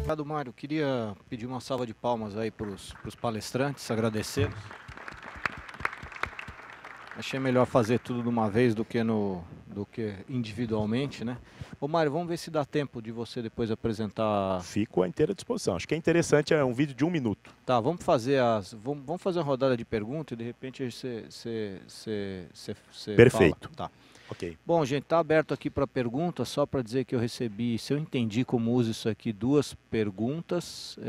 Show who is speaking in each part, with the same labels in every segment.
Speaker 1: Obrigado, Mário. Queria pedir uma salva de palmas aí para os palestrantes, agradecê-los. Achei melhor fazer tudo de uma vez do que individualmente, né? Ô Mário, vamos ver se dá tempo de você depois apresentar.
Speaker 2: Fico à inteira disposição. Acho que é interessante, é um vídeo de 1 minuto.
Speaker 1: Tá, vamos fazer uma rodada de perguntas e de repente você
Speaker 2: Perfeito.
Speaker 1: fala. Tá.
Speaker 2: Ok.
Speaker 1: Bom, gente, tá aberto aqui para perguntas, só para dizer que eu recebi, se eu entendi como usa isso aqui, 2 perguntas.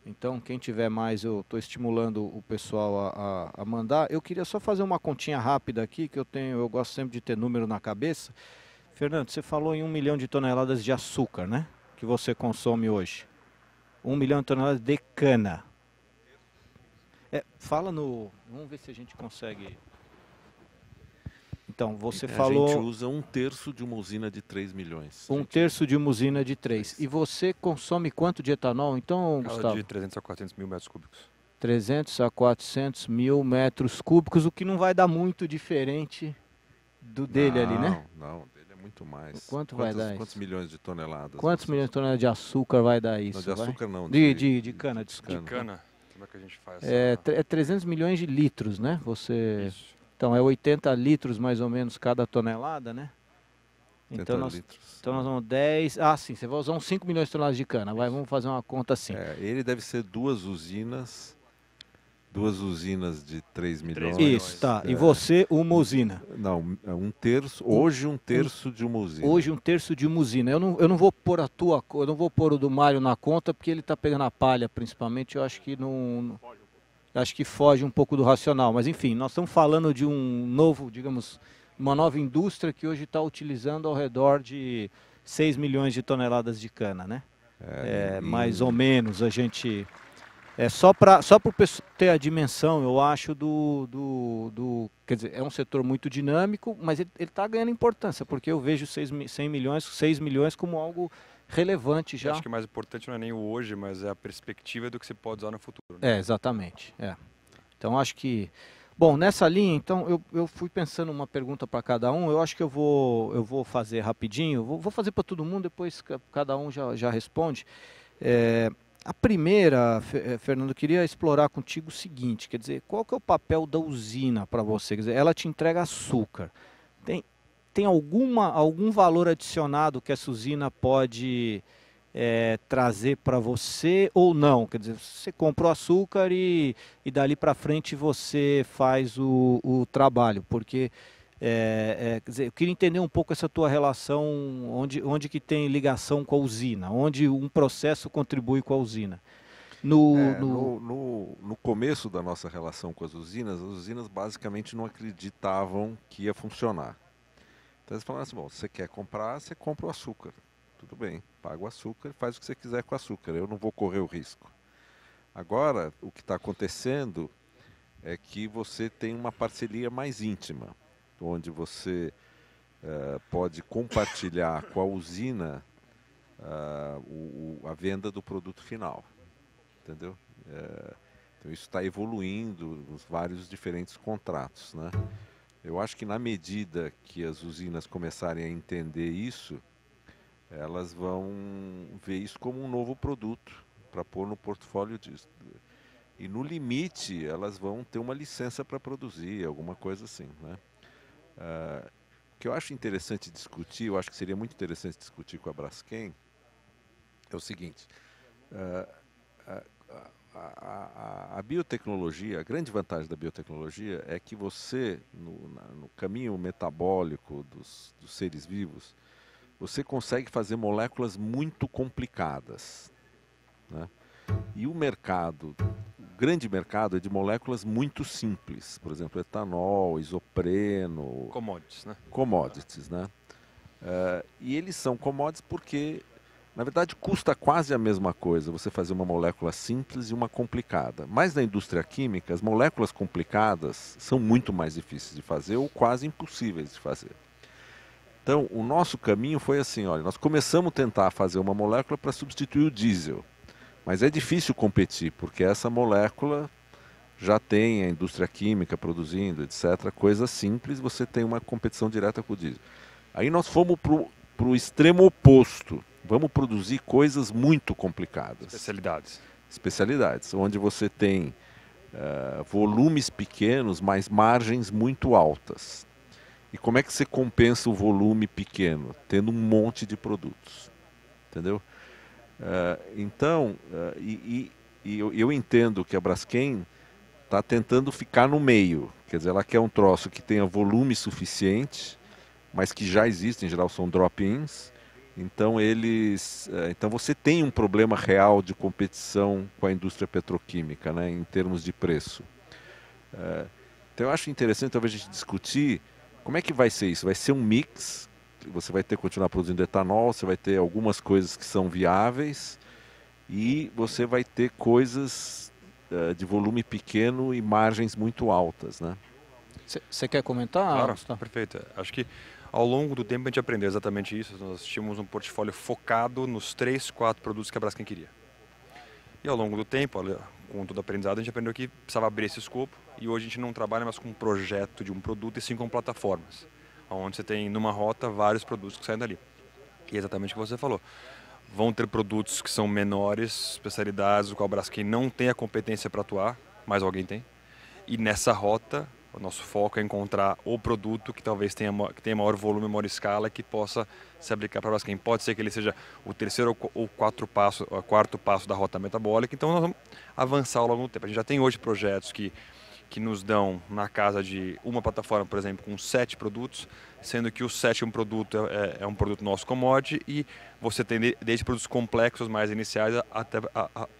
Speaker 1: Então, quem tiver mais, eu estou estimulando o pessoal a mandar. Eu queria só fazer uma continha rápida aqui, que eu gosto sempre de ter número na cabeça. Fernando, você falou em 1 milhão de toneladas de açúcar, né? Que você consome hoje. 1 milhão de toneladas de cana. Vamos ver se a gente consegue. Então, você falou...
Speaker 3: A gente usa 1/3 de uma usina de 3 milhões.
Speaker 1: 1/3 de uma usina de 3. E você consome quanto de etanol, então, Gustavo?
Speaker 4: De 300 a 400 mil metros cúbicos.
Speaker 1: 300 a 400 mil metros cúbicos, o que não vai dar muito diferente do dele ali, né?
Speaker 3: Não, dele é muito mais.
Speaker 1: Vai dar isso?
Speaker 3: Quantos milhões de toneladas?
Speaker 1: Quantos milhões de toneladas de açúcar vai dar isso?
Speaker 3: Não, de açúcar não.
Speaker 1: De cana, desculpa.
Speaker 4: De cana. Como é que a gente faz?
Speaker 1: É 300 milhões de litros, né?
Speaker 4: Isso.
Speaker 1: Então, é 80 litros mais ou menos cada tonelada, né? Então nós vamos 10... Ah, sim, você vai usar uns 5 milhões de toneladas de cana. Vamos fazer uma conta assim.
Speaker 3: Ele deve ser 2 usinas de 3 milhões.
Speaker 1: Isso, tá. E você, uma usina?
Speaker 3: Não, 1/3. Hoje 1/3 de uma usina.
Speaker 1: Hoje 1/3 de uma usina. Eu não vou pôr eu não vou pôr o do Mário na conta, porque ele está pegando a palha, principalmente. Eu acho que não... Acho que foge um pouco do racional. Mas, enfim, nós estamos falando de um novo, digamos, uma nova indústria que hoje está utilizando ao redor de 6 milhões de toneladas de cana, né? Mais ou menos, a gente... só para o pessoal ter a dimensão, eu acho, quer dizer, é um setor muito dinâmico, mas ele está ganhando importância, porque eu vejo 6 milhões como algo relevante já.
Speaker 4: Eu acho que o mais importante não é nem o hoje, mas é a perspectiva do que se pode usar no futuro. Né?
Speaker 1: Exatamente. Então, acho que... Bom, nessa linha, então, eu fui pensando uma pergunta para cada um. Eu acho que eu vou fazer rapidinho. Vou fazer para todo mundo, depois cada um já responde. A primeira, Fernando, eu queria explorar contigo o seguinte, quer dizer, qual que é o papel da usina para você? Quer dizer, ela te entrega açúcar. Tem algum valor adicionado que essa usina pode trazer para você ou não? Quer dizer, você comprou açúcar e dali para frente você faz o trabalho, porque... quer dizer, eu queria entender um pouco essa tua relação, onde que tem ligação com a usina, onde um processo contribui com a usina.
Speaker 3: No começo da nossa relação com as usinas basicamente não acreditavam que ia funcionar. Então eles falaram assim, bom, você quer comprar, você compra o açúcar. Tudo bem, paga o açúcar, faz o que você quiser com o açúcar, eu não vou correr o risco. Agora, o que está acontecendo é que você tem uma parceria mais íntima, onde você pode compartilhar com a usina a venda do produto final, entendeu? Então isso está evoluindo nos vários diferentes contratos, né? Eu acho que na medida que as usinas começarem a entender isso, elas vão ver isso como um novo produto para pôr no portfólio disso. E no limite elas vão ter uma licença para produzir, alguma coisa assim, né? O que eu acho interessante discutir, eu acho que seria muito interessante discutir com a Braskem, é o seguinte, a biotecnologia, a grande vantagem da biotecnologia é que você, no caminho metabólico dos seres vivos, você consegue fazer moléculas muito complicadas, né? E o grande mercado é de moléculas muito simples, por exemplo, etanol, isopreno...
Speaker 4: Commodities, né?
Speaker 3: Commodities, né? E eles são commodities porque, na verdade, custa quase a mesma coisa você fazer uma molécula simples e uma complicada. Mas na indústria química, as moléculas complicadas são muito mais difíceis de fazer ou quase impossíveis de fazer. Então, o nosso caminho foi assim, olha, nós começamos a tentar fazer uma molécula para substituir o diesel. Mas é difícil competir, porque essa molécula já tem a indústria química produzindo, etc. Coisa simples, você tem uma competição direta com o diesel. Aí nós fomos para o extremo oposto. vamos produzir coisas muito complicadas.
Speaker 4: Especialidades,
Speaker 3: onde você tem volumes pequenos, mas margens muito altas. E como é que você compensa o volume pequeno? Tendo um monte de produtos, entendeu? Então, eu entendo que a Braskem está tentando ficar no meio, quer dizer, ela quer um troço que tenha volume suficiente, mas que já existem, em geral são drop-ins. Então então você tem um problema real de competição com a indústria petroquímica, né, em termos de preço. Então eu acho interessante talvez a gente discutir como é que vai ser isso. Vai ser um mix, você vai ter que continuar produzindo etanol, você vai ter algumas coisas que são viáveis e você vai ter coisas de volume pequeno e margens muito altas, né?
Speaker 1: Você quer comentar?
Speaker 4: Claro,
Speaker 1: Gustavo?
Speaker 4: perfeito. Acho que ao longo do tempo a gente aprendeu exatamente isso. Nós tínhamos um portfólio focado nos 3, 4 produtos que a Braskem queria. E ao longo do tempo, com todo o aprendizado, a gente aprendeu que precisava abrir esse escopo. E hoje a gente não trabalha mais com um projeto de um produto, e sim com plataformas. Onde você tem, numa rota, vários produtos que saem dali. E é exatamente o que você falou. Vão ter produtos que são menores, especialidades, o qual a Braskem não tem a competência para atuar, mas alguém tem. E nessa rota, o nosso foco é encontrar o produto que talvez tenha maior volume, maior escala, que possa se aplicar para a Braskem. Pode ser que ele seja o terceiro ou quarto passo da rota metabólica, então nós vamos avançar ao longo do tempo. A gente já tem hoje projetos que nos dão na casa de uma plataforma, por exemplo, com 7 produtos, sendo que o 7º produto é um produto nosso commodity e você tem desde produtos complexos mais iniciais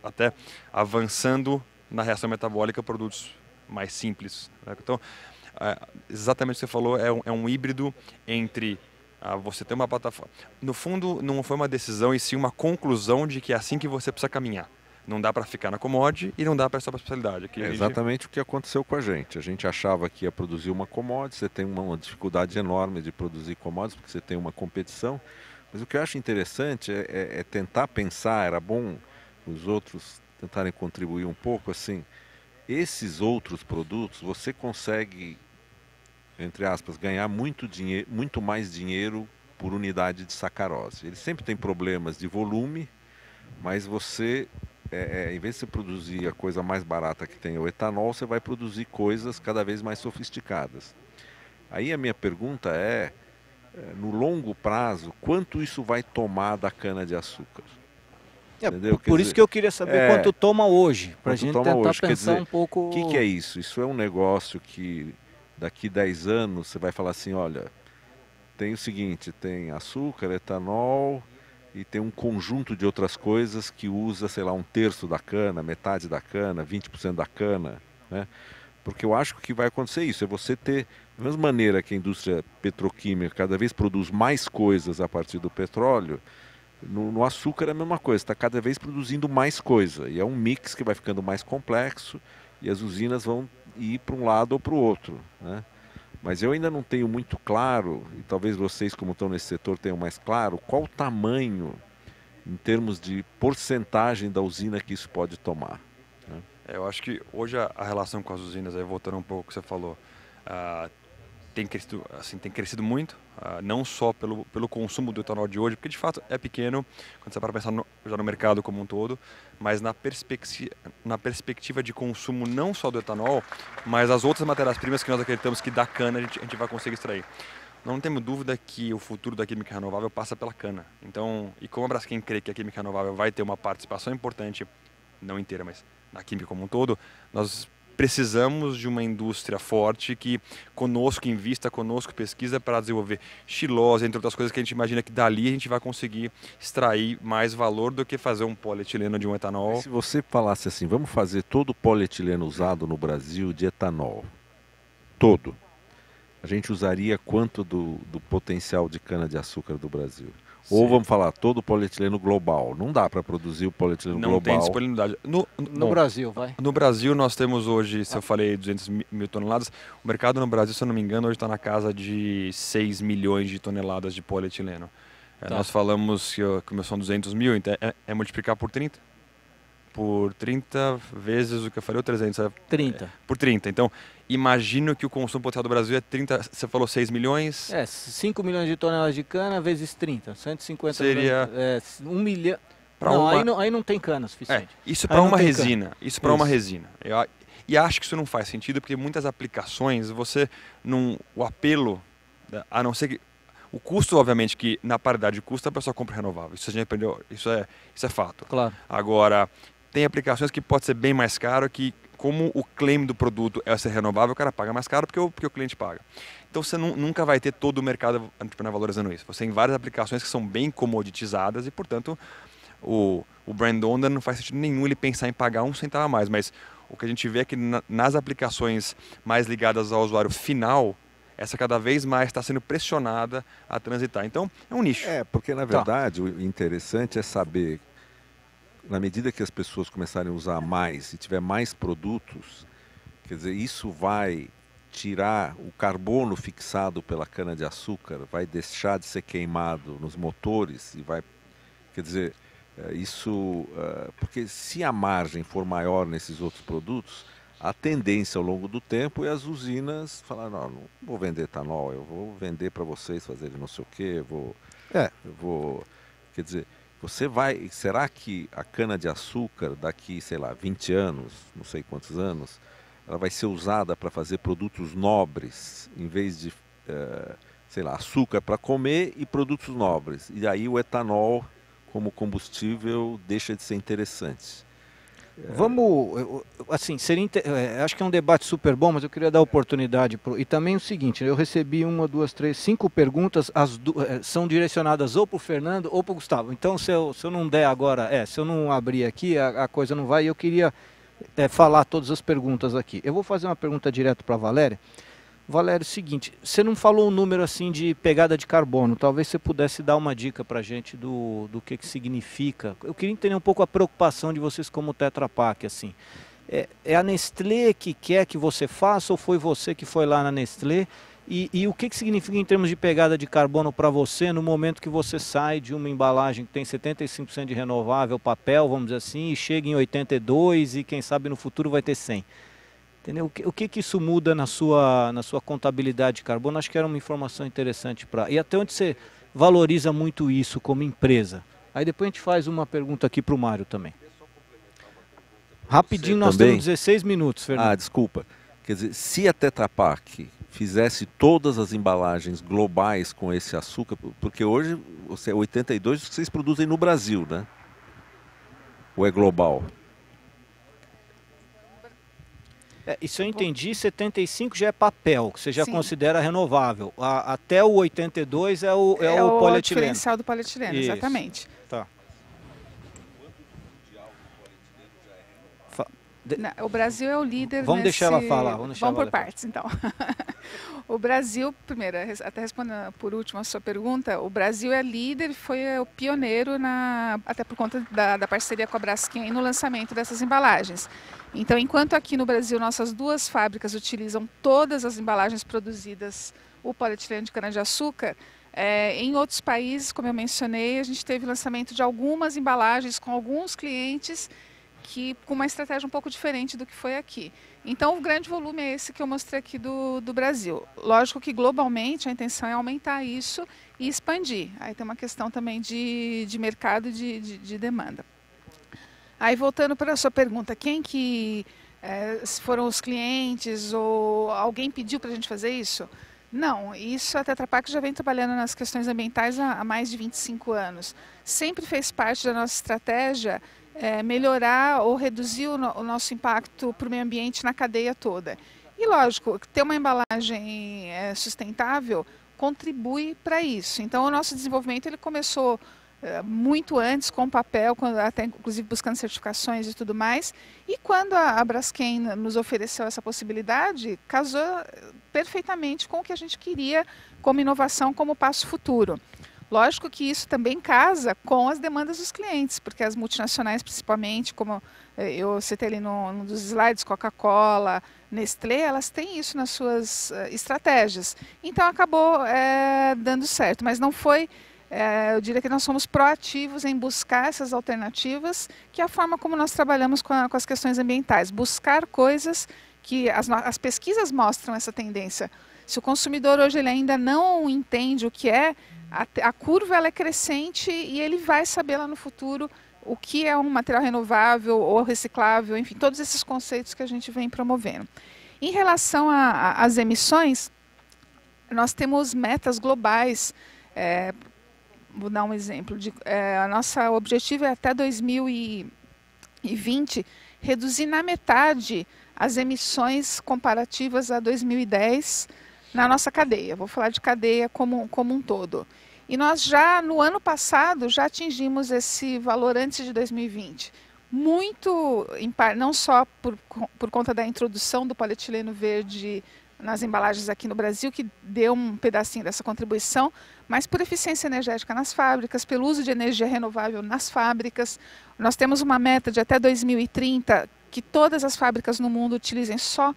Speaker 4: até avançando na reação metabólica produtos mais simples, né? Então, exatamente o que você falou, é um híbrido entre você ter uma plataforma. No fundo, não foi uma decisão e sim uma conclusão de que é assim que você precisa caminhar. Não dá para ficar na commodity e não dá para essa especialidade.
Speaker 3: É exatamente o que aconteceu com a gente. A gente achava que ia produzir uma commodity, você tem uma dificuldade enorme de produzir commodities porque você tem uma competição. Mas o que eu acho interessante é tentar pensar, era bom os outros tentarem contribuir um pouco, assim, esses outros produtos você consegue, entre aspas, ganhar muito mais dinheiro por unidade de sacarose. Ele sempre tem problemas de volume, mas você, em vez de você produzir a coisa mais barata que tem o etanol, você vai produzir coisas cada vez mais sofisticadas. Aí a minha pergunta no longo prazo, quanto isso vai tomar da cana-de-açúcar?
Speaker 1: Por isso que eu queria saber quanto toma hoje, para a gente tentar
Speaker 3: hoje.
Speaker 1: pensar um pouco...
Speaker 3: O que é isso? Isso é um negócio que daqui 10 anos você vai falar assim, olha, tem o seguinte, tem açúcar, etanol e tem um conjunto de outras coisas que usa, sei lá, 1/3 da cana, metade da cana, 20% da cana, né? Porque eu acho que o que vai acontecer é isso, é você ter, da mesma maneira que a indústria petroquímica cada vez produz mais coisas a partir do petróleo, no açúcar é a mesma coisa, está cada vez produzindo mais coisa. E é um mix que vai ficando mais complexo e as usinas vão ir para um lado ou para o outro, né? Mas eu ainda não tenho muito claro, e talvez vocês, como estão nesse setor, tenham mais claro, qual o tamanho, em termos de porcentagem da usina que isso pode tomar, né?
Speaker 4: Eu acho que hoje a relação com as usinas, aí voltando um pouco ao que você falou, tem crescido muito, não só pelo consumo do etanol de hoje, porque de fato é pequeno, quando você para pensar já no mercado como um todo, mas na perspectiva de consumo não só do etanol, mas as outras matérias-primas que nós acreditamos que da cana a gente vai conseguir extrair. Não temos dúvida que o futuro da química renovável passa pela cana. Então, e como a Braskem crê que a química renovável vai ter uma participação importante, não inteira, mas na química como um todo, nós precisamos de uma indústria forte que conosco invista, conosco pesquisa para desenvolver xilose, entre outras coisas que a gente imagina que dali a gente vai conseguir extrair mais valor do que fazer um polietileno de um etanol.
Speaker 3: Mas se você falasse assim, vamos fazer todo o polietileno usado no Brasil de etanol, todo, a gente usaria quanto do potencial de cana-de-açúcar do Brasil? Sim. Ou vamos falar, todo o polietileno global. Não dá para produzir o polietileno global.
Speaker 4: Não tem disponibilidade.
Speaker 1: No Brasil, vai.
Speaker 4: No Brasil nós temos hoje, se eu falei 200 mil toneladas, o mercado no Brasil, se eu não me engano, hoje está na casa de 6 milhões de toneladas de polietileno. Nós falamos que são 200 mil, então é multiplicar por 30. por 30 vezes o que eu falei, ou 300?
Speaker 1: 30.
Speaker 4: Por 30. Então, imagino que o consumo potencial do Brasil é 30, você falou 6 milhões?
Speaker 1: 5 milhões de toneladas de cana vezes 30, 150
Speaker 4: seria
Speaker 1: milhões, 1 milhão.
Speaker 4: Não,
Speaker 1: aí não tem cana suficiente.
Speaker 4: Isso para uma resina. Isso para uma resina. E acho que isso não faz sentido, porque muitas aplicações, o apelo, a não ser que... O custo, obviamente, que na paridade de custo a pessoa compra renovável. Isso a gente aprendeu, isso é fato.
Speaker 1: Claro.
Speaker 4: Agora, tem aplicações que pode ser bem mais caro, que como o claim do produto é ser renovável, o cara paga mais caro porque o cliente paga. Então você nunca vai ter todo o mercado valorizando isso. Você tem várias aplicações que são bem comoditizadas e, portanto, o brand owner não faz sentido nenhum ele pensar em pagar um centavo a mais. Mas o que a gente vê é que nas aplicações mais ligadas ao usuário final, essa cada vez mais está sendo pressionada a transitar. Então, é um nicho.
Speaker 3: Porque na verdade o interessante é saber, na medida que as pessoas começarem a usar mais e tiver mais produtos, quer dizer, isso vai tirar o carbono fixado pela cana-de-açúcar, vai deixar de ser queimado nos motores e vai, quer dizer, porque se a margem for maior nesses outros produtos, a tendência ao longo do tempo é as usinas falar, não vou vender etanol, eu vou vender para vocês fazerem não sei o quê, quer dizer, será que a cana-de-açúcar daqui, sei lá, 20 anos, não sei quantos anos, ela vai ser usada para fazer produtos nobres, em vez de, sei lá, açúcar para comer e produtos nobres, e aí o etanol como combustível deixa de ser interessante.
Speaker 1: Vamos, assim, acho que é um debate super bom, mas eu queria dar oportunidade e também o seguinte, eu recebi 1, 2, 3, 5 perguntas, são direcionadas ou para o Fernando ou para o Gustavo. Então, se eu não der agora, se eu não abrir aqui, a coisa não vai. Eu queria falar todas as perguntas aqui. Eu vou fazer uma pergunta direto para a Valéria. Valéria, é o seguinte, você não falou um número assim de pegada de carbono, talvez você pudesse dar uma dica para a gente do que significa. Eu queria entender um pouco a preocupação de vocês como Tetra Pak, assim. É a Nestlé que quer que você faça ou foi você que foi lá na Nestlé? E o que significa em termos de pegada de carbono para você no momento que você sai de uma embalagem que tem 75% de renovável, papel, vamos dizer assim, e chega em 82% e quem sabe no futuro vai ter 100%? Entendeu? O que isso muda na sua contabilidade de carbono? Acho que era uma informação interessante e até onde você valoriza muito isso como empresa. Aí depois a gente faz uma pergunta aqui para o Mário também. Rapidinho, nós temos 16 minutos, Fernando.
Speaker 3: Desculpa. Quer dizer, se a Tetra Pak fizesse todas as embalagens globais com esse açúcar, porque hoje 82% vocês produzem no Brasil, né? Ou é global?
Speaker 1: Isso eu entendi, 75 já é papel, que você já
Speaker 5: Sim.
Speaker 1: considera renovável. Até o 82 é o polietileno.
Speaker 5: O diferencial do polietileno,
Speaker 1: Isso.
Speaker 5: exatamente.
Speaker 1: Tá.
Speaker 5: O Brasil é o líder.
Speaker 1: Vamos deixar ela falar. Vamos
Speaker 5: por partes, então. O Brasil, primeiro, até respondendo por último a sua pergunta, o Brasil é líder, foi o pioneiro, até por conta da parceria com a Braskem no lançamento dessas embalagens. Então, enquanto aqui no Brasil nossas 2 fábricas utilizam todas as embalagens produzidas, o polietileno de cana-de-açúcar, em outros países, como eu mencionei, a gente teve lançamento de algumas embalagens com alguns clientes com uma estratégia um pouco diferente do que foi aqui. Então, o grande volume é esse que eu mostrei aqui do Brasil. Lógico que globalmente a intenção é aumentar isso e expandir. Aí tem uma questão também de mercado e de demanda. Aí, voltando para a sua pergunta, quem que foram os clientes ou alguém pediu para a gente fazer isso? Não, isso a Tetra Pak já vem trabalhando nas questões ambientais há mais de 25 anos. Sempre fez parte da nossa estratégia melhorar ou reduzir o nosso impacto para o meio ambiente na cadeia toda. E lógico, ter uma embalagem sustentável contribui para isso. Então o nosso desenvolvimento ele começou muito antes com papel, até inclusive buscando certificações e tudo mais. E quando a Braskem nos ofereceu essa possibilidade, casou perfeitamente com o que a gente queria como inovação, como passo futuro. Lógico que isso também casa com as demandas dos clientes, porque as multinacionais, principalmente, como eu citei ali num dos slides, Coca-Cola, Nestlé, elas têm isso nas suas estratégias. Então acabou dando certo, mas não foi eu diria que nós somos proativos em buscar essas alternativas, que é a forma como nós trabalhamos com as questões ambientais. Buscar coisas que as pesquisas mostram essa tendência. Se o consumidor hoje ele ainda não entende o que é, a curva ela é crescente e ele vai saber lá no futuro o que é um material renovável ou reciclável, enfim, todos esses conceitos que a gente vem promovendo. Em relação às emissões, nós temos metas globais. Vou dar um exemplo. Nosso objetivo é até 2020 reduzir na metade as emissões comparativas a 2010 na nossa cadeia. Vou falar de cadeia como um todo. E nós já, no ano passado, já atingimos esse valor antes de 2020. Muito, não só por conta da introdução do polietileno verde nas embalagens aqui no Brasil, que deu um pedacinho dessa contribuição, mas por eficiência energética nas fábricas, pelo uso de energia renovável nas fábricas. Nós temos uma meta de até 2030 que todas as fábricas no mundo utilizem só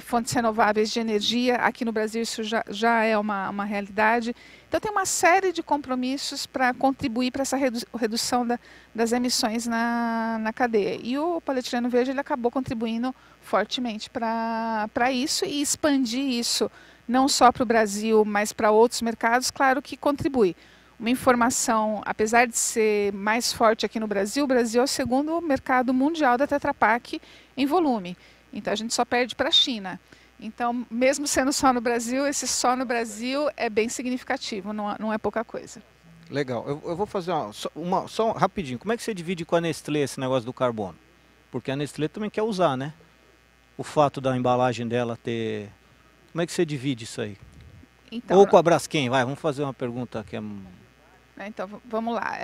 Speaker 5: fontes renováveis de energia. Aqui no Brasil isso já é uma realidade. Então tem uma série de compromissos para contribuir para essa redução das emissões na cadeia. E o polietileno verde ele acabou contribuindo fortemente para isso, e expandir isso não só para o Brasil, mas para outros mercados, claro que contribui. Uma informação, apesar de ser mais forte aqui no Brasil, o Brasil é o segundo mercado mundial da Tetra Pak em volume. Então a gente só perde para a China. Então, mesmo sendo só no Brasil, esse só no Brasil é bem significativo, não é pouca coisa.
Speaker 1: Legal. Eu vou fazer só rapidinho. Como é que você divide com a Nestlé esse negócio do carbono? Porque a Nestlé também quer usar, né? O fato da embalagem dela ter... Como é que você divide isso aí?
Speaker 5: Então,
Speaker 1: ou com a Braskem, vamos fazer uma pergunta que é...
Speaker 5: Então, vamos lá.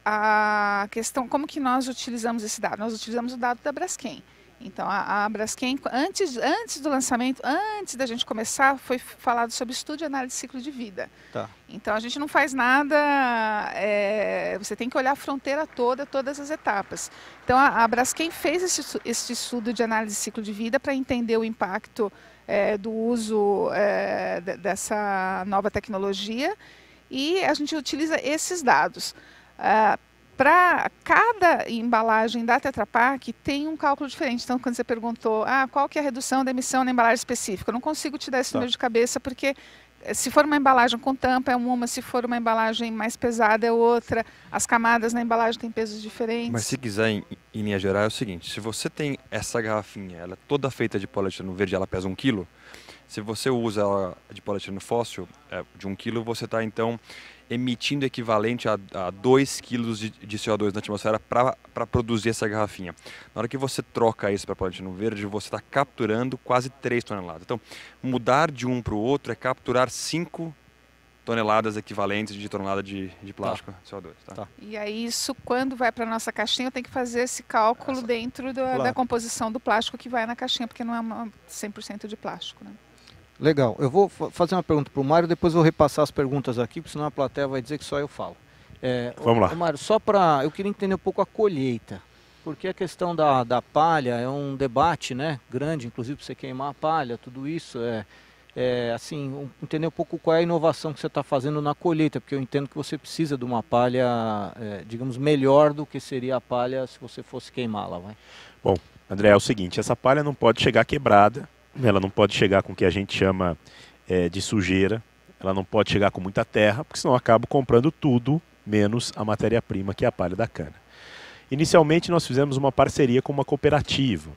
Speaker 5: A questão, como que nós utilizamos esse dado? Nós utilizamos o dado da Braskem. Então, a Braskem, antes do lançamento, antes da gente começar, foi falado sobre estudo de análise de ciclo de vida.
Speaker 1: Tá.
Speaker 5: Então, a gente não faz nada, você tem que olhar a fronteira toda, todas as etapas. Então, a Braskem fez esse estudo de análise de ciclo de vida para entender o impacto do uso dessa nova tecnologia, e a gente utiliza esses dados. Para cada embalagem da Tetra Pak tem um cálculo diferente. Então, quando você perguntou qual que é a redução da emissão na embalagem específica, eu não consigo te dar esse número de cabeça, porque se for uma embalagem com tampa é uma, se for uma embalagem mais pesada é outra, as camadas na embalagem têm pesos diferentes.
Speaker 4: Mas se quiser, em linha geral, é o seguinte: se você tem essa garrafinha, ela é toda feita de polietileno verde, ela pesa 1 kg, se você usa ela de polietileno fóssil, de 1 kg, você está então emitindo equivalente a 2 kg de CO2 na atmosfera para produzir essa garrafinha. Na hora que você troca isso para polietileno verde, você está capturando quase 3 toneladas. Então, mudar de um para o outro é capturar 5 toneladas equivalentes de tonelada de plástico, CO2. Tá?
Speaker 5: E aí isso, quando vai para a nossa caixinha, tem que fazer esse cálculo dentro da composição do plástico que vai na caixinha, porque não é 100% de plástico, né?
Speaker 1: Legal. Eu vou fazer uma pergunta para o Mário, depois vou repassar as perguntas aqui, porque senão a plateia vai dizer que só eu falo.
Speaker 2: Vamos lá.
Speaker 1: Mário, eu queria entender um pouco a colheita, porque a questão da palha é um debate, né, grande, inclusive para você queimar a palha, tudo isso, assim, entender um pouco qual é a inovação que você está fazendo na colheita, porque eu entendo que você precisa de uma palha, digamos, melhor do que seria a palha se você fosse queimá-la, vai?
Speaker 2: Bom, André, é o seguinte, essa palha não pode chegar quebrada, ela não pode chegar com o que a gente chama de sujeira, ela não pode chegar com muita terra, porque senão eu acabo comprando tudo, menos a matéria-prima, que é a palha da cana. Inicialmente nós fizemos uma parceria com uma cooperativa,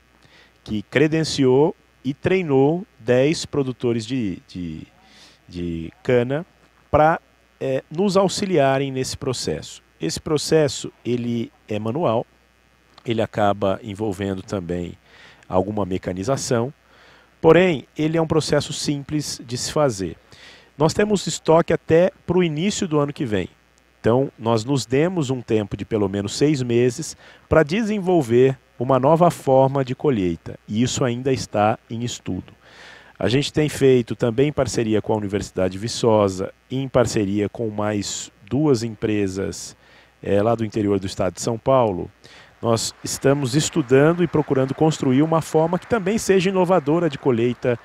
Speaker 2: que credenciou e treinou 10 produtores de cana para nos auxiliarem nesse processo. Esse processo ele é manual, ele acaba envolvendo também alguma mecanização, porém ele é um processo simples de se fazer. Nós temos estoque até para o início do ano que vem. Então nós nos demos um tempo de pelo menos 6 meses para desenvolver uma nova forma de colheita, e isso ainda está em estudo. A gente tem feito também em parceria com a Universidade de Viçosa, em parceria com mais 2 empresas lá do interior do estado de São Paulo. Nós estamos estudando e procurando construir uma forma que também seja inovadora de colheita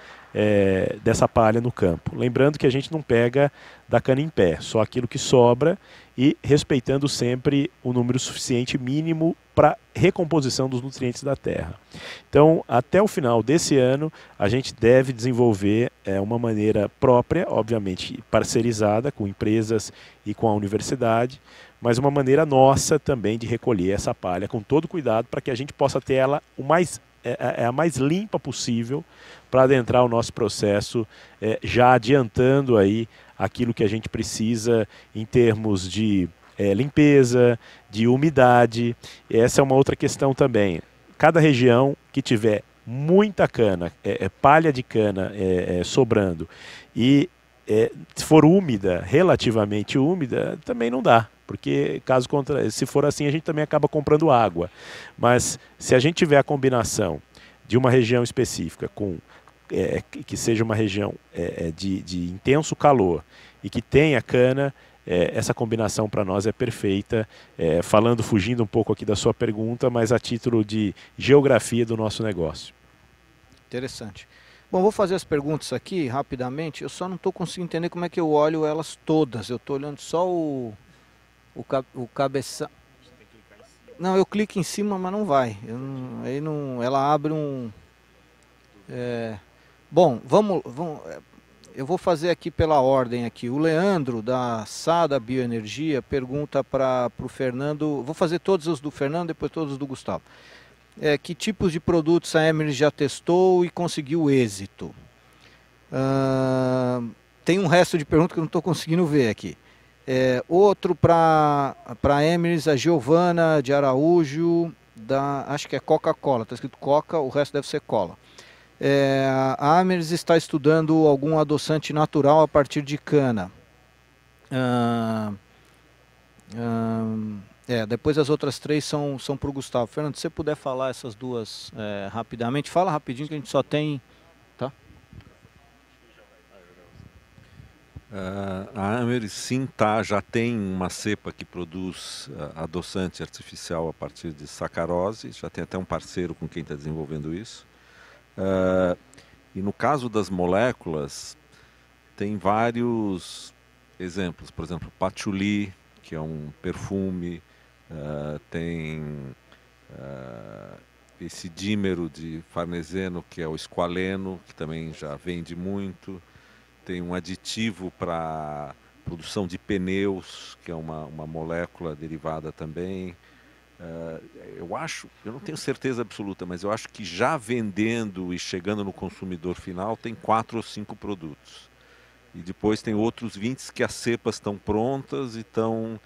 Speaker 2: dessa palha no campo. Lembrando que a gente não pega da cana em pé, só aquilo que sobra e respeitando sempre o número suficiente mínimo para recomposição dos nutrientes da terra. Então, até o final desse ano, a gente deve desenvolver uma maneira própria, obviamente parcerizada com empresas e com a universidade, mas uma maneira nossa também de recolher essa palha com todo cuidado para que a gente possa ter ela a mais limpa possível para adentrar o nosso processo, já adiantando aí aquilo que a gente precisa em termos de limpeza, de umidade. Essa é uma outra questão também. Cada região que tiver muita cana, palha de cana sobrando e se for úmida, relativamente úmida, também não dá. Porque caso contrário, se for assim, a gente também acaba comprando água. Mas se a gente tiver a combinação de uma região específica que seja uma região de intenso calor e que tenha cana, essa combinação para nós é perfeita. Fugindo um pouco aqui da sua pergunta, mas a título de geografia do nosso negócio.
Speaker 1: Interessante. Bom, vou fazer as perguntas aqui rapidamente. Eu só não estou conseguindo entender como é que eu olho elas todas. Eu estou olhando só o cabeça. Não, eu clico em cima, mas não vai. Ela abre um. Bom, vamos. Eu vou fazer aqui pela ordem aqui. O Leandro da Sada Bioenergia pergunta para o Fernando. Vou fazer todos os do Fernando, depois todos os do Gustavo. Que tipos de produtos a Emerys já testou e conseguiu êxito? Tem um resto de perguntas que eu não estou conseguindo ver aqui. Outro para a Emerys, a Giovana de Araújo, acho que é Coca-Cola, está escrito Coca, o resto deve ser cola. A Emerys está estudando algum adoçante natural a partir de cana. Depois as outras três são para o Gustavo. Fernando, se você puder falar essas duas rapidamente, fala rapidinho que a gente só tem... Tá?
Speaker 3: A Emerys sim já tem uma cepa que produz adoçante artificial a partir de sacarose, já tem até um parceiro com quem está desenvolvendo isso. E no caso das moléculas, tem vários exemplos, por exemplo, patchouli, que é um perfume, tem esse dímero de farneseno, que é o esqualeno, que também já vende muito. Tem um aditivo para produção de pneus, que é uma molécula derivada também. Eu não tenho certeza absoluta, mas eu acho que já vendendo e chegando no consumidor final, tem 4 ou 5 produtos. E depois tem outros 20 que as cepas estão prontas e estão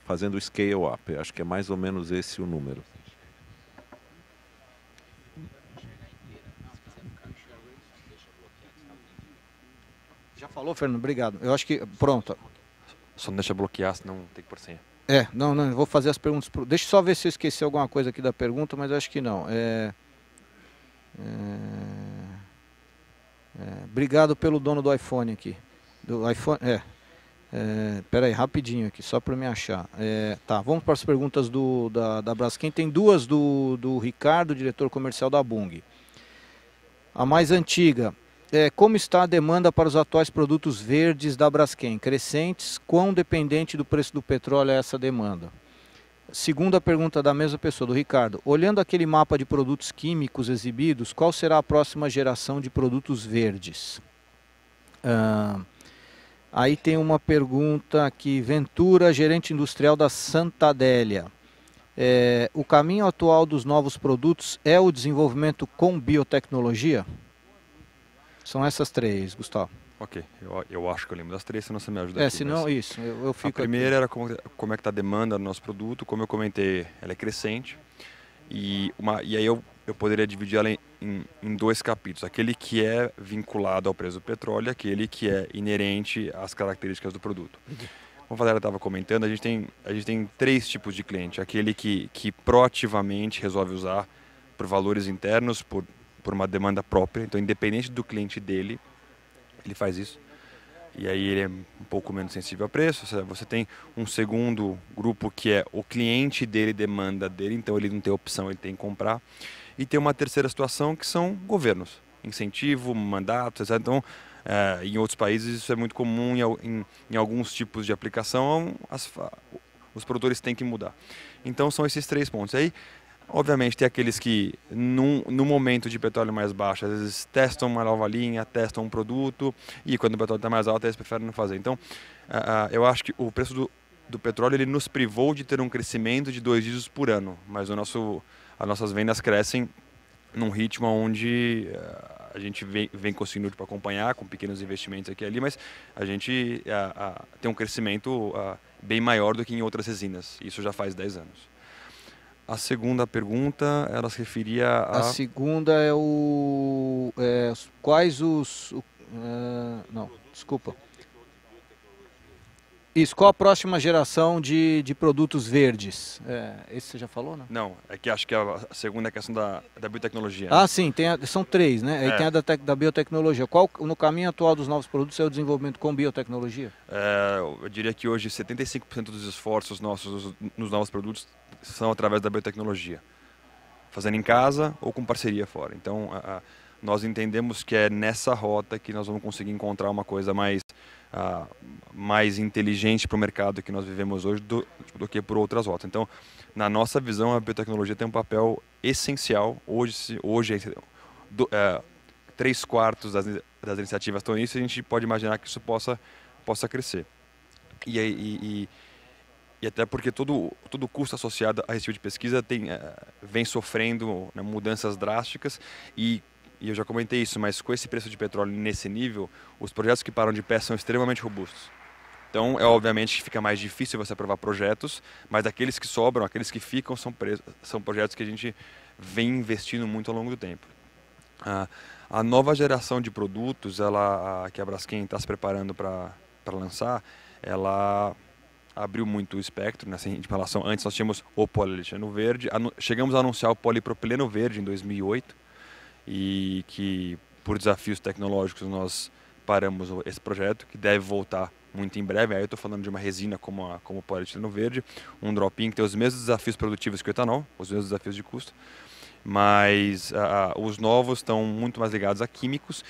Speaker 3: fazendo o scale up. Eu acho que é mais ou menos esse o número.
Speaker 1: Já falou, Fernando? Obrigado. Eu acho que... Pronto.
Speaker 4: Só não deixa bloquear, senão tem que pôr senha.
Speaker 1: Não, eu vou fazer as perguntas. Deixa eu só ver se eu esqueci alguma coisa aqui da pergunta, mas eu acho que não. Obrigado pelo dono do iPhone aqui. Do iPhone, Pera aí, rapidinho aqui, só para me achar. Tá, vamos para as perguntas da Braskem. Tem duas do Ricardo, diretor comercial da Bunge. A mais antiga. Como está a demanda para os atuais produtos verdes da Braskem? Crescentes, quão dependente do preço do petróleo é essa demanda? Segunda pergunta da mesma pessoa, do Ricardo. Olhando aquele mapa de produtos químicos exibidos, qual será a próxima geração de produtos verdes? Aí tem uma pergunta aqui, Ventura, gerente industrial da Santa Adélia. O caminho atual dos novos produtos é o desenvolvimento com biotecnologia? São essas três, Gustavo.
Speaker 4: Ok, eu acho que eu lembro das três, senão você me ajuda aqui.
Speaker 1: Senão isso, eu fico
Speaker 4: A primeira era como é que está a demanda do nosso produto. Como eu comentei, ela é crescente. E aí eu poderia dividir ela em dois capítulos. Aquele que é vinculado ao preço do petróleo e aquele que é inerente às características do produto. Como a Valéria estava comentando, a gente tem 3 tipos de cliente. Aquele que proativamente resolve usar por valores internos, por uma demanda própria. Então, independente do cliente dele, ele faz isso. E aí ele é um pouco menos sensível a preço. Você tem um segundo grupo que é o cliente dele, demanda dele, então ele não tem opção, ele tem que comprar. E tem uma terceira situação que são governos. incentivo, mandato, etc. Então, em outros países isso é muito comum, em alguns tipos de aplicação os produtores têm que mudar. Então são esses 3 pontos. Aí, obviamente, tem aqueles que no momento de petróleo mais baixo, às vezes testam uma nova linha, testam um produto, e quando o petróleo está mais alto eles preferem não fazer. Então, eu acho que o preço do petróleo ele nos privou de ter um crescimento de 2 dígitos por ano, mas as nossas vendas crescem num ritmo onde a gente vem conseguindo acompanhar com pequenos investimentos aqui e ali, mas a gente tem um crescimento bem maior do que em outras resinas. Isso já faz 10 anos. A segunda pergunta, ela se referia a...
Speaker 1: A segunda é quais não, desculpa. Isso, qual a próxima geração de produtos verdes? Esse você já falou, né?
Speaker 4: Não, é que acho que a segunda é a questão da biotecnologia.
Speaker 1: Ah, sim, são 3, né? Aí tem a da biotecnologia. Qual, no caminho atual dos novos produtos, é o desenvolvimento com biotecnologia?
Speaker 4: Eu diria que hoje 75% dos esforços nossos nos novos produtos são através da biotecnologia. Fazendo em casa ou com parceria fora. Então, nós entendemos que é nessa rota que nós vamos conseguir encontrar uma coisa mais inteligente para o mercado que nós vivemos hoje do que por outras rotas. Então, na nossa visão, a biotecnologia tem um papel essencial. Hoje 3/4 das iniciativas estão nisso, e a gente pode imaginar que isso possa crescer. E até porque todo o custo associado a esse tipo de pesquisa vem sofrendo, né, mudanças drásticas e eu já comentei isso, mas com esse preço de petróleo nesse nível, os projetos que param de pé são extremamente robustos. Então, obviamente que fica mais difícil você aprovar projetos, mas aqueles que sobram, aqueles que ficam, são projetos que a gente vem investindo muito ao longo do tempo. A nova geração de produtos que a Braskem está se preparando para lançar, ela abriu muito o espectro, né, assim, de relação. Antes nós tínhamos o polietileno verde, chegamos a anunciar o polipropileno verde em 2008, e que por desafios tecnológicos nós paramos esse projeto, que deve voltar muito em breve. Aí eu estou falando de uma resina como o polietileno verde, um drop-in que tem os mesmos desafios produtivos que o etanol, os mesmos desafios de custo, mas os novos estão muito mais ligados a químicos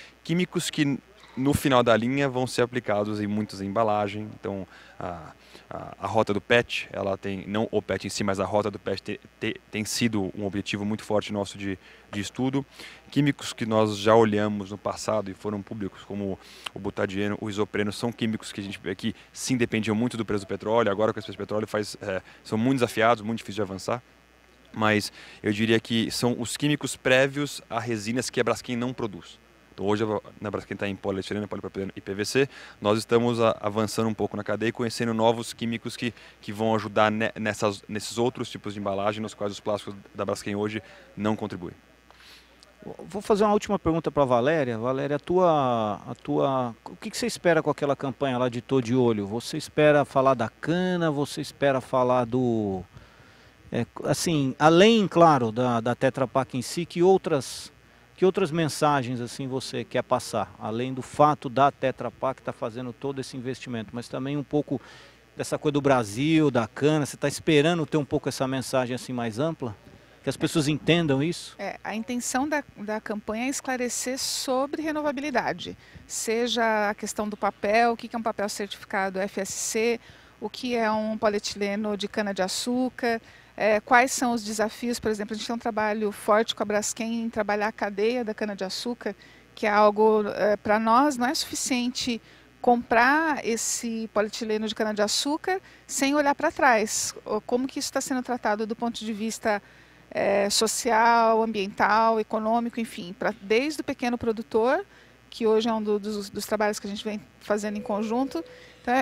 Speaker 4: que no final da linha vão ser aplicados em muitas embalagens. Então a rota do PET, ela tem, não o PET em si, mas a rota do PET tem sido um objetivo muito forte nosso de estudo. Químicos que nós já olhamos no passado e foram públicos, como o butadieno, o isopreno, são químicos que a gente vê que sim dependiam muito do preço do petróleo. Agora com esse preço do petróleo são muito desafiados, muito difíceis de avançar. Mas eu diria que são os químicos prévios a resinas que a Braskem não produz. Então, hoje a Braskem está em polietileno, polipropileno e PVC. Nós estamos avançando um pouco na cadeia e conhecendo novos químicos que vão ajudar nesses outros tipos de embalagem, nos quais os plásticos da Braskem hoje não contribuem.
Speaker 1: Vou fazer uma última pergunta para a Valéria. Valéria, o que você espera com aquela campanha lá de Tô de Olho? Você espera falar da cana? Você espera falar do... assim, além, claro, da Tetra Pak em si, que outras mensagens assim você quer passar? Além do fato da Tetra Pak estar fazendo todo esse investimento, mas também um pouco dessa coisa do Brasil, da cana. Você está esperando ter um pouco essa mensagem assim mais ampla? Que as pessoas entendam isso?
Speaker 5: A intenção da campanha é esclarecer sobre renovabilidade. Seja a questão do papel, o que é um papel certificado FSC, o que é um polietileno de cana-de-açúcar, quais são os desafios. Por exemplo, a gente tem um trabalho forte com a Braskem em trabalhar a cadeia da cana-de-açúcar, que é algo, para nós, não é suficiente comprar esse polietileno de cana-de-açúcar sem olhar para trás. Como que isso está sendo tratado do ponto de vista social, ambiental, econômico, enfim, desde o pequeno produtor, que hoje é um dos trabalhos que a gente vem fazendo em conjunto. Então,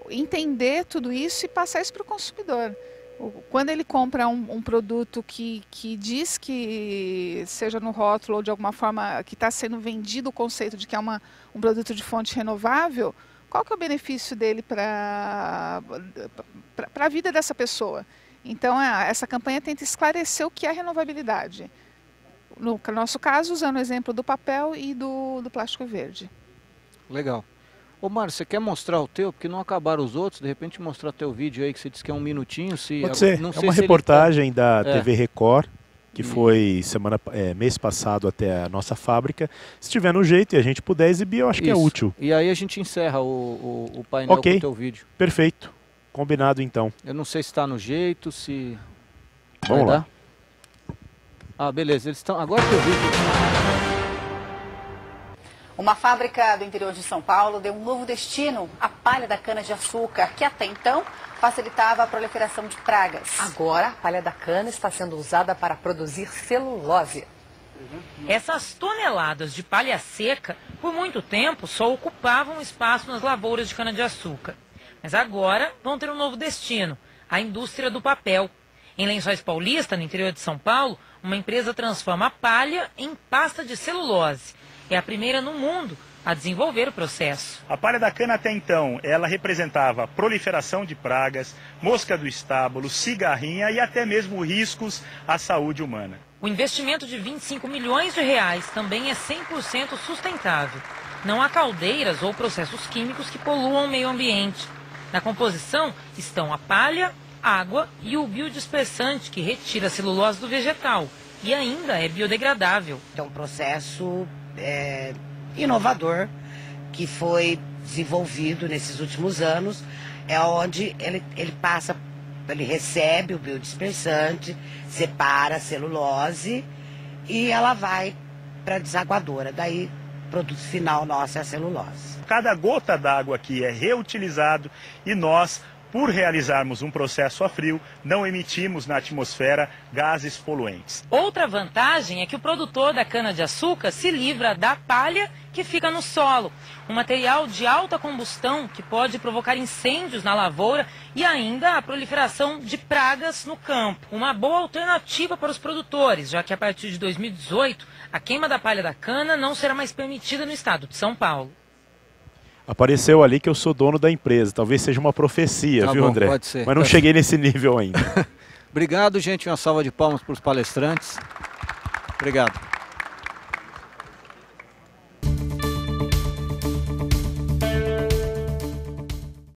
Speaker 5: entender tudo isso e passar isso para o consumidor. Quando ele compra um produto que diz que, seja no rótulo ou de alguma forma, que está sendo vendido o conceito de que é um produto de fonte renovável, qual que é o benefício dele para a vida dessa pessoa? Então, essa campanha tenta esclarecer o que é renovabilidade. No nosso caso, usando o exemplo do papel e do plástico verde.
Speaker 1: Legal. Ô Mário, você quer mostrar o teu? Porque não acabaram os outros, de repente mostrar teu vídeo aí, que você disse que é um minutinho.
Speaker 2: Pode ser, é uma reportagem da TV Record, que foi mês passado até a nossa fábrica. Se tiver no jeito e a gente puder exibir, eu acho que é útil.
Speaker 1: E aí a gente encerra o painel com o teu vídeo.
Speaker 2: Perfeito. Combinado então.
Speaker 1: Eu não sei se está no jeito, se...
Speaker 2: Vamos lá.
Speaker 1: Ah, beleza. Eles estão... Agora que eu vi.
Speaker 6: Uma fábrica do interior de São Paulo deu um novo destino à palha da cana-de-açúcar, que até então facilitava a proliferação de pragas.
Speaker 7: Agora, a palha da cana está sendo usada para produzir celulose.
Speaker 8: Essas toneladas de palha seca, por muito tempo, só ocupavam espaço nas lavouras de cana-de-açúcar. Mas agora vão ter um novo destino, a indústria do papel. Em Lençóis Paulista, no interior de São Paulo, uma empresa transforma a palha em pasta de celulose. É a primeira no mundo a desenvolver o processo.
Speaker 9: A palha da cana até então, ela representava proliferação de pragas, mosca do estábulo, cigarrinha e até mesmo riscos à saúde humana.
Speaker 8: O investimento de 25 milhões de reais também é 100% sustentável. Não há caldeiras ou processos químicos que poluam o meio ambiente. Na composição estão a palha, água e o biodispersante, que retira a celulose do vegetal e ainda é biodegradável.
Speaker 10: É um processo inovador que foi desenvolvido nesses últimos anos, é onde ele recebe o biodispersante, separa a celulose e ela vai para a desaguadora. Daí, o produto final nosso é a celulose.
Speaker 9: Cada gota d'água aqui é reutilizado e nós, por realizarmos um processo a frio, não emitimos na atmosfera gases poluentes.
Speaker 8: Outra vantagem é que o produtor da cana-de-açúcar se livra da palha que fica no solo, um material de alta combustão que pode provocar incêndios na lavoura e ainda a proliferação de pragas no campo. Uma boa alternativa para os produtores, já que a partir de 2018 a queima da palha da cana não será mais permitida no estado de São Paulo.
Speaker 2: Apareceu ali que eu sou dono da empresa. Talvez seja uma profecia, viu, André?
Speaker 1: Pode ser.
Speaker 2: Mas não cheguei nesse nível ainda.
Speaker 1: Obrigado, gente. Uma salva de palmas para os palestrantes. Obrigado.